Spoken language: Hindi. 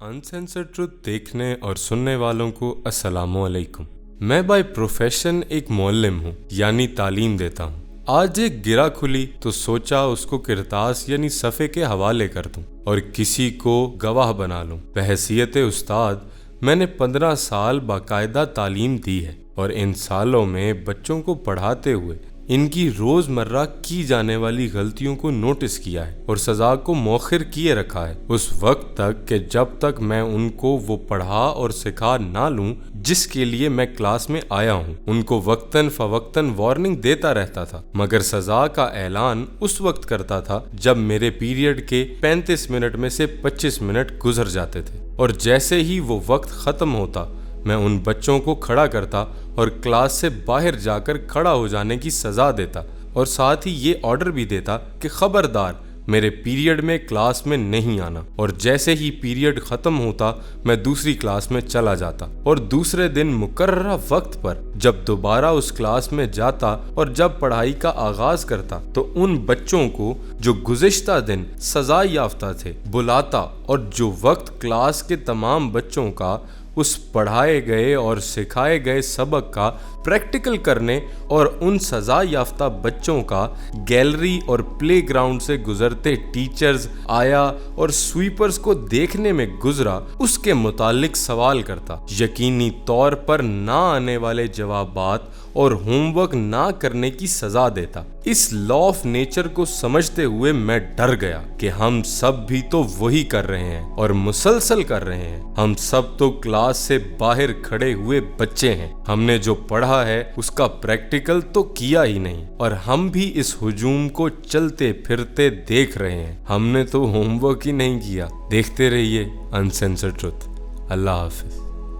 अनसेंसर्ड ट्रुथ देखने और सुनने वालों को अस्सलामुअलैकुम। मैं बाय प्रोफेशन एक मुअल्लिम हूँ, यानी तालीम देता हूँ। आज एक गिरा खुली तो सोचा उसको किरतास यानी सफ़े के हवाले कर दूँ और किसी को गवाह बना लूँ। बहैसियत उस्ताद मैंने 15 साल बाकायदा तालीम दी है और इन सालों में बच्चों को पढ़ाते हुए इनकी रोज़मर्रा की जाने वाली गलतियों को नोटिस किया है और सज़ा को मौखिर किए रखा है उस वक्त तक कि जब तक मैं उनको वो पढ़ा और सिखा ना लूं जिसके लिए मैं क्लास में आया हूं। उनको वक्तन फवक्तन वार्निंग देता रहता था, मगर सज़ा का ऐलान उस वक्त करता था जब मेरे पीरियड के 35 मिनट में से 25 मिनट गुजर जाते थे और जैसे ही वो वक्त ख़त्म होता मैं उन बच्चों को खड़ा करता और क्लास से बाहर जाकर खड़ा हो जाने की सज़ा देता और साथ ही ये ऑर्डर भी देता कि खबरदार मेरे पीरियड में क्लास में नहीं आना। और जैसे ही पीरियड ख़त्म होता मैं दूसरी क्लास में चला जाता और दूसरे दिन मुकर्ररा वक्त पर जब दोबारा उस क्लास में जाता और जब पढ़ाई का आगाज़ करता तो उन बच्चों को जो गुज़िश्ता दिन सज़ा याफ्ता थे बुलाता और जो वक्त क्लास के तमाम बच्चों का उस पढ़ाए गए और सिखाए गए सबक का प्रैक्टिकल करने और उन सज़ा याफ्ता बच्चों का गैलरी और प्लेग्राउंड से गुजरते टीचर्स आया और स्वीपर्स को देखने में गुजरा उसके मुतालिक सवाल करता। यकीनी तौर पर ना आने वाले जवाबात और होमवर्क ना करने की सज़ा देता। इस लॉ ऑफ नेचर को समझते हुए मैं डर गया कि हम सब भी तो वही कर रहे हैं और मुसलसल कर रहे हैं। हम सब तो क्लास से बाहर खड़े हुए बच्चे हैं। हमने जो पढ़ा है उसका प्रैक्टिकल तो किया ही नहीं और हम भी इस हुजूम को चलते फिरते देख रहे हैं। हमने तो होमवर्क ही नहीं किया। देखते रहिए अनसेंसर्ड ट्रुथ। अल्लाह हाफिज।